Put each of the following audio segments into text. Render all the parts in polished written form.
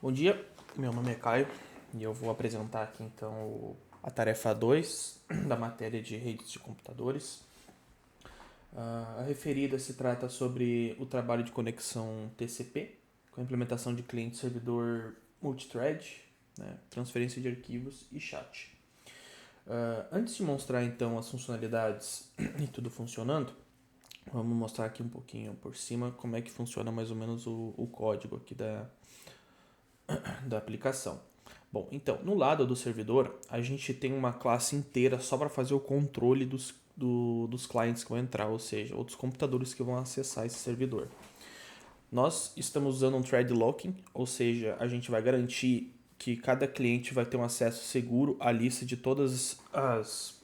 Bom dia, meu nome é Caio e eu vou apresentar aqui então a tarefa 2 da matéria de redes de computadores. A referida se trata sobre o trabalho de conexão TCP, com a implementação de cliente-servidor multithread, né, transferência de arquivos e chat. Antes de mostrar então as funcionalidades e tudo funcionando, vamos mostrar aqui um pouquinho por cima como é que funciona mais ou menos o código aqui da aplicação. Bom, então, no lado do servidor, a gente tem uma classe inteira só para fazer o controle dos clientes que vão entrar, ou seja, outros computadores que vão acessar esse servidor. Nós estamos usando um thread locking, ou seja, a gente vai garantir que cada cliente vai ter um acesso seguro à lista de todas as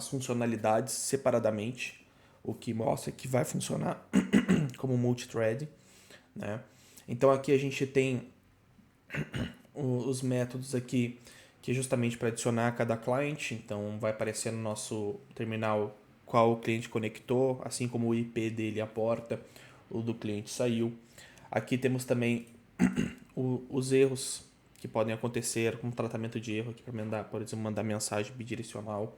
funcionalidades separadamente, o que mostra que vai funcionar como multithread, né? Então aqui a gente tem os métodos aqui que é justamente para adicionar cada cliente. Então vai aparecer no nosso terminal qual o cliente conectou, assim como o IP dele, a porta, o do cliente saiu. Aqui temos também os erros que podem acontecer, como tratamento de erro aqui para mandar, por exemplo, mandar mensagem bidirecional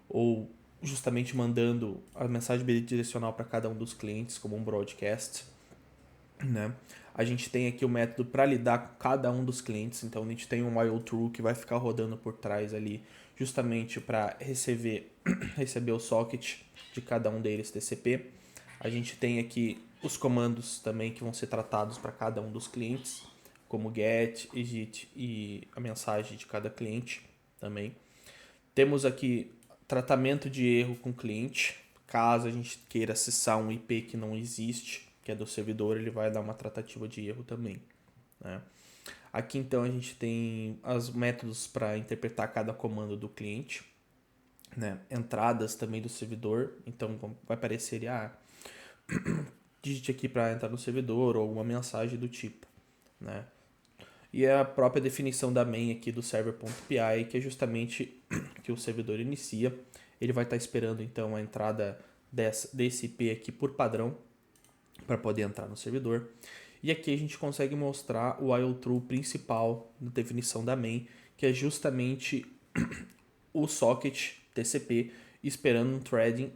ou justamente mandando a mensagem bidirecional para cada um dos clientes como um broadcast, né? A gente tem aqui o método para lidar com cada um dos clientes, então a gente tem um while true que vai ficar rodando por trás ali, justamente para receber o socket de cada um deles TCP. A gente tem aqui os comandos também que vão ser tratados para cada um dos clientes, como get, exit e a mensagem de cada cliente também. Temos aqui tratamento de erro com cliente. Caso a gente queira acessar um IP que não existe, que é do servidor, ele vai dar uma tratativa de erro também, né? Aqui então a gente tem os métodos para interpretar cada comando do cliente, né? Entradas também do servidor, então vai aparecer digite aqui para entrar no servidor ou alguma mensagem do tipo, né? E a própria definição da main aqui do server.py, que é justamente que o servidor inicia. Ele vai estar esperando então a entrada desse IP aqui por padrão para poder entrar no servidor. E aqui a gente consegue mostrar o while true principal da definição da main, que é justamente o socket TCP esperando um threading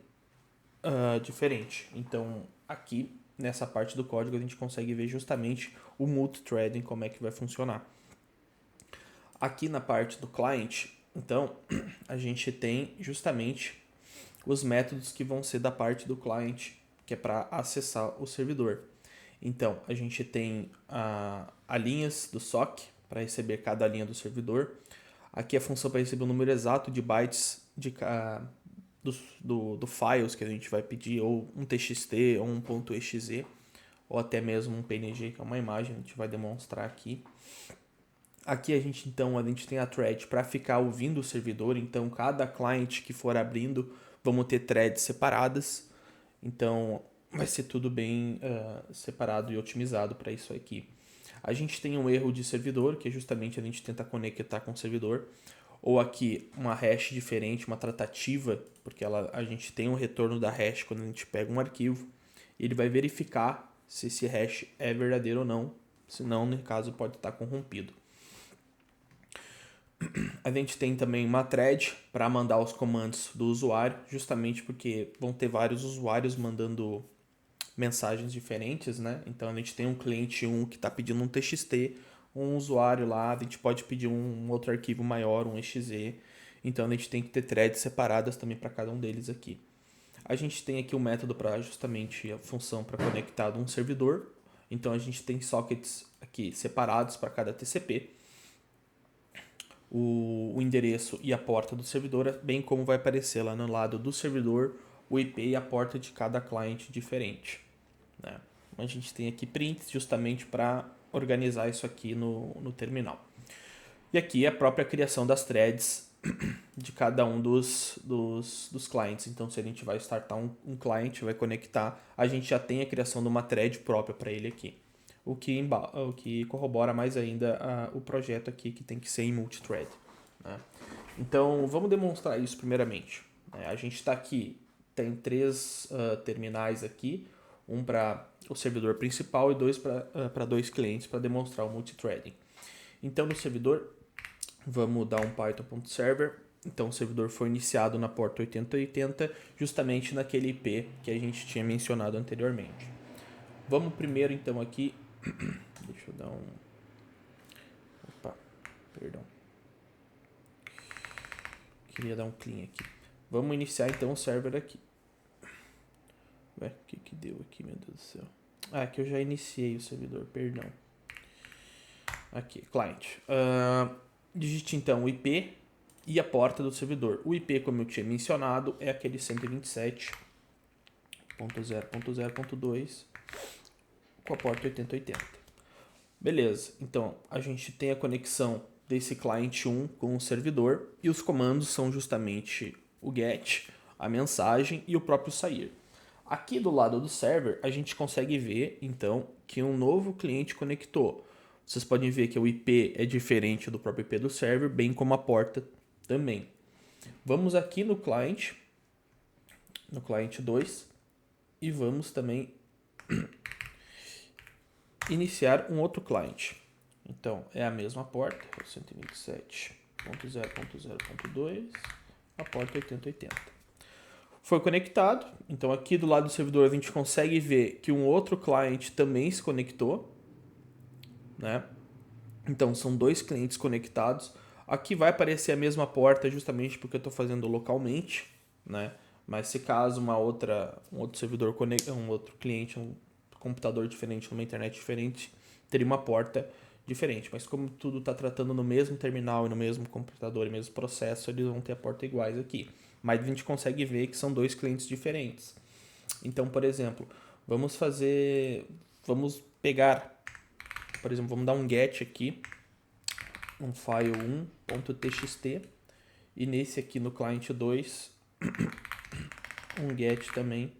diferente. Então aqui nessa parte do código a gente consegue ver justamente o multithreading, como é que vai funcionar. Aqui na parte do client, então, a gente tem justamente os métodos que vão ser da parte do client, que é para acessar o servidor. Então, a gente tem a linhas do SOC para receber cada linha do servidor. Aqui a função para receber o número exato de bytes do files que a gente vai pedir, ou um TXT, ou um .exe, ou até mesmo um PNG, que é uma imagem, a gente vai demonstrar aqui. Aqui a gente tem a thread para ficar ouvindo o servidor, então cada client que for abrindo, vamos ter threads separadas. Então vai ser tudo bem separado e otimizado para isso aqui. A gente tem um erro de servidor, que é justamente a gente tenta conectar com o servidor. Ou aqui uma hash diferente, uma tratativa, porque a gente tem um retorno da hash quando a gente pega um arquivo. E ele vai verificar se esse hash é verdadeiro ou não, senão, no caso, pode estar corrompido. A gente tem também uma thread para mandar os comandos do usuário, justamente porque vão ter vários usuários mandando mensagens diferentes, né? Então a gente tem um cliente 1 que está pedindo um TXT, um usuário lá, a gente pode pedir um outro arquivo maior, um exe. Então a gente tem que ter threads separadas também para cada um deles aqui. A gente tem aqui um método para justamente a função para conectar um servidor. Então a gente tem sockets aqui separados para cada TCP. O endereço e a porta do servidor, bem como vai aparecer lá no lado do servidor o IP e a porta de cada cliente diferente, né? A gente tem aqui prints justamente para organizar isso aqui no terminal. E aqui a própria criação das threads de cada um dos clientes. Então, se a gente vai startar um client, vai conectar, a gente já tem a criação de uma thread própria para ele aqui. O que corrobora mais ainda o projeto aqui, que tem que ser em multithread, né? Então, vamos demonstrar isso primeiramente. A gente está aqui, tem três terminais aqui. um para o servidor principal e dois para dois clientes para demonstrar o multithreading. Então, no servidor, vamos dar um python.server. Então, o servidor foi iniciado na porta 8080, justamente naquele IP que a gente tinha mencionado anteriormente. Vamos primeiro, então, aqui... Deixa eu dar um... Opa, perdão. Queria dar um clean aqui. Vamos iniciar, então, o server aqui. Ué, o que deu aqui, meu Deus do céu? Ah, aqui eu já iniciei o servidor, perdão. Aqui, client. Digite, então, o IP e a porta do servidor. O IP, como eu tinha mencionado, é aquele 127.0.0.2 com a porta 8080. Beleza, então a gente tem a conexão desse client 1 com o servidor e os comandos são justamente o get, a mensagem e o próprio sair. Aqui do lado do server a gente consegue ver então que um novo cliente conectou. Vocês podem ver que o IP é diferente do próprio IP do server, bem como a porta também. Vamos aqui no client 2 e vamos também iniciar um outro cliente. Então, é a mesma porta, 127.0.0.2, a porta 8080. Foi conectado, então aqui do lado do servidor a gente consegue ver que um outro cliente também se conectou, né? Então, são dois clientes conectados. Aqui vai aparecer a mesma porta justamente porque eu estou fazendo localmente, né? Mas se caso um outro servidor, um outro cliente, um computador diferente, numa internet diferente, teria uma porta diferente. Mas como tudo está tratando no mesmo terminal e no mesmo computador e mesmo processo, eles vão ter a porta iguais aqui. Mas a gente consegue ver que são dois clientes diferentes. Então, por exemplo, vamos pegar, por exemplo, vamos dar um get aqui, um file 1.txt, e nesse aqui no client 2, um get também.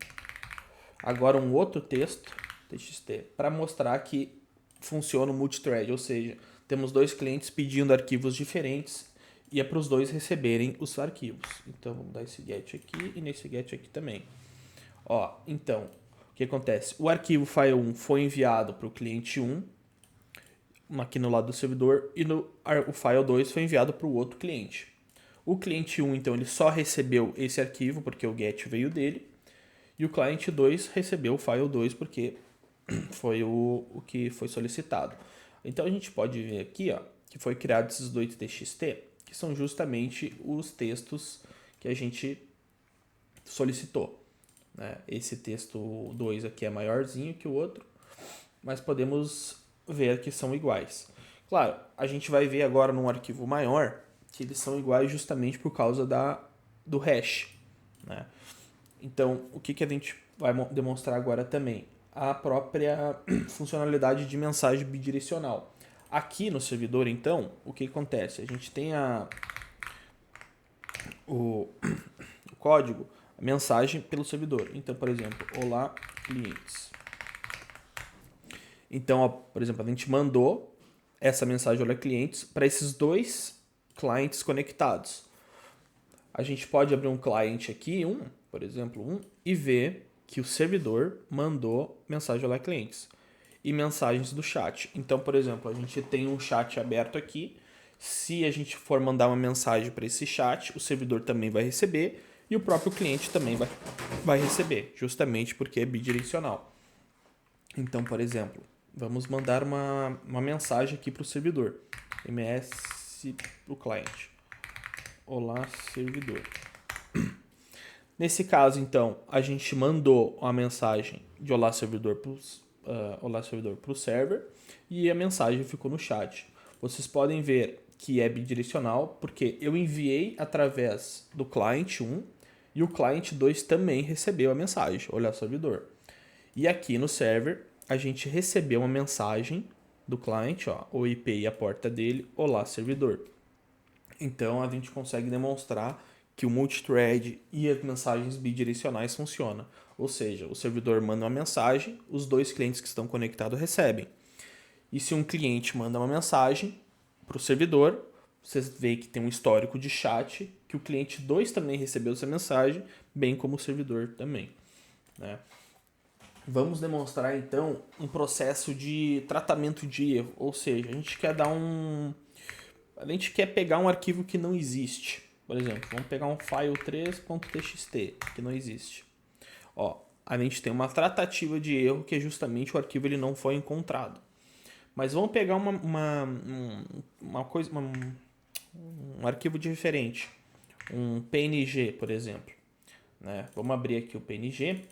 Agora um outro texto, txt, para mostrar que funciona o multithread, ou seja, temos dois clientes pedindo arquivos diferentes e é para os dois receberem os arquivos. Então vamos dar esse get aqui e nesse get aqui também. Ó, então, o que acontece? O arquivo file1 foi enviado para o cliente 1, aqui no lado do servidor, e o file 2 foi enviado para o outro cliente. O cliente 1, então, ele só recebeu esse arquivo porque o get veio dele, e o cliente 2 recebeu o file 2 porque foi o que foi solicitado. Então a gente pode ver aqui, ó, que foi criado esses dois txt, que são justamente os textos que a gente solicitou, né? Esse texto 2 aqui é maiorzinho que o outro, mas podemos ver que são iguais. Claro, a gente vai ver agora num arquivo maior que eles são iguais justamente por causa do hash, né? Então, o que a gente vai demonstrar agora também? A própria funcionalidade de mensagem bidirecional. Aqui no servidor, então, o que acontece? A gente tem o código, a mensagem pelo servidor. Então, por exemplo, olá clientes. Então, ó, por exemplo, a gente mandou essa mensagem olá clientes para esses dois clientes conectados. A gente pode abrir um cliente aqui, por exemplo, e ver que o servidor mandou mensagem olá clientes e mensagens do chat. Então, por exemplo, a gente tem um chat aberto aqui. Se a gente for mandar uma mensagem para esse chat, o servidor também vai receber e o próprio cliente também vai receber, justamente porque é bidirecional. Então, por exemplo, vamos mandar uma mensagem aqui para o servidor. MS para o cliente. Olá, servidor. Nesse caso, então, a gente mandou uma mensagem de olá, servidor para o server e a mensagem ficou no chat. Vocês podem ver que é bidirecional porque eu enviei através do client 1 e o client 2 também recebeu a mensagem, olá, servidor. E aqui no server, a gente recebeu uma mensagem do client, ó, o IP e a porta dele, olá, servidor. Então, a gente consegue demonstrar que o multithread e as mensagens bidirecionais funcionam. Ou seja, o servidor manda uma mensagem, os dois clientes que estão conectados recebem. E se um cliente manda uma mensagem para o servidor, vocês veem que tem um histórico de chat, que o cliente 2 também recebeu essa mensagem, bem como o servidor também, né? Vamos demonstrar então um processo de tratamento de erro, ou seja, a gente quer pegar um arquivo que não existe. Por exemplo, vamos pegar um file 3.txt que não existe. Ó, a gente tem uma tratativa de erro que é justamente o arquivo ele não foi encontrado. Mas vamos pegar um arquivo diferente, um PNG, por exemplo. Né? Vamos abrir aqui o PNG.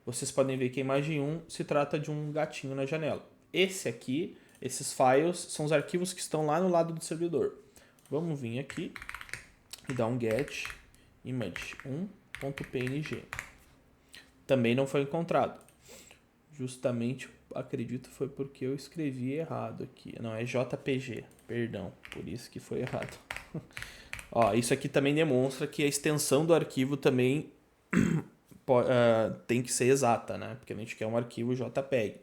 Vocês podem ver que a imagem 1 se trata de um gatinho na janela. Esses files, são os arquivos que estão lá no lado do servidor. Vamos vir aqui e dar um get image1.png. Também não foi encontrado. Justamente, acredito, foi porque eu escrevi errado aqui. Não, é JPG, perdão, por isso que foi errado. Ó, isso aqui também demonstra que a extensão do arquivo também tem que ser exata, né? Porque a gente quer um arquivo JPEG.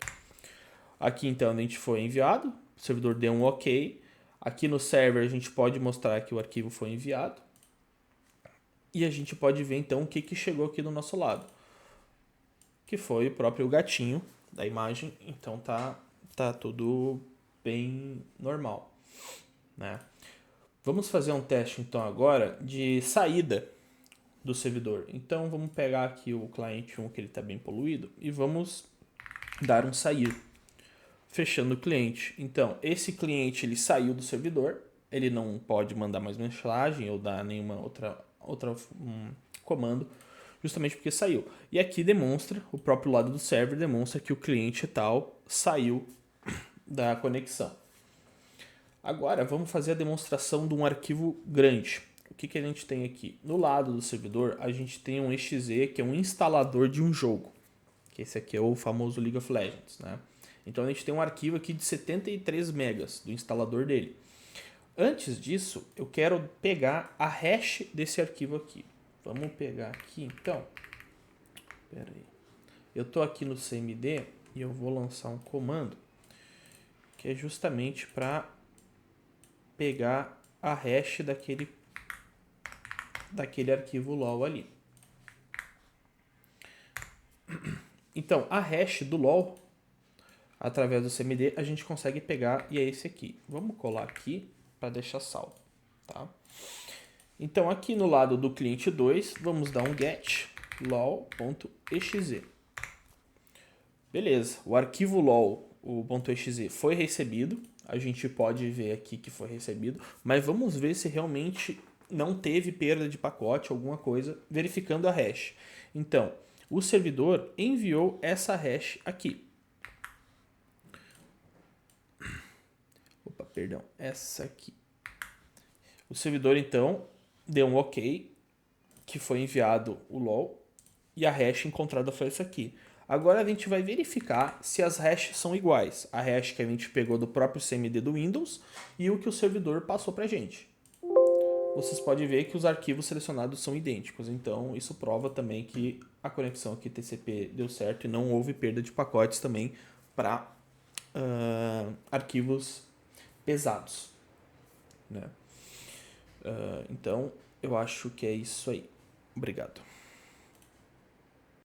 Aqui então a gente foi enviado, o servidor deu um OK. Aqui no server a gente pode mostrar que o arquivo foi enviado. E a gente pode ver então o que chegou aqui do nosso lado. Que foi o próprio gatinho da imagem, então tá tudo bem normal, né? Vamos fazer um teste então agora de saída do servidor. Então vamos pegar aqui o cliente 1 que ele está bem poluído e vamos dar um sair, fechando o cliente. Então esse cliente ele saiu do servidor, ele não pode mandar mais mensagem ou dar nenhuma outra comando, justamente porque saiu. E aqui demonstra, o próprio lado do server demonstra que o cliente tal saiu da conexão. Agora vamos fazer a demonstração de um arquivo grande. O que a gente tem aqui? No lado do servidor a gente tem um exe, que é um instalador de um jogo. Que esse aqui é o famoso League of Legends, né? Então a gente tem um arquivo aqui de 73 megas do instalador dele. Antes disso, eu quero pegar a hash desse arquivo aqui. Vamos pegar aqui então. Pera aí. Eu estou aqui no CMD e eu vou lançar um comando que é justamente para pegar a hash daquele arquivo LOL ali. Então, a hash do LOL, através do CMD, a gente consegue pegar e é esse aqui. Vamos colar aqui para deixar salvo, tá? Então, aqui no lado do cliente 2, vamos dar um get lol.exe. Beleza, o arquivo LOL, o .exe, foi recebido. A gente pode ver aqui que foi recebido, mas vamos ver se realmente não teve perda de pacote, alguma coisa, verificando a hash. Então, o servidor enviou essa hash aqui. Opa, perdão, essa aqui. O servidor, então, deu um OK, que foi enviado o LOL, e a hash encontrada foi essa aqui. Agora a gente vai verificar se as hashes são iguais. A hash que a gente pegou do próprio CMD do Windows e o que o servidor passou pra gente. Vocês podem ver que os arquivos selecionados são idênticos. Então isso prova também que a conexão aqui TCP deu certo e não houve perda de pacotes também para arquivos pesados, né? Então eu acho que é isso aí. Obrigado.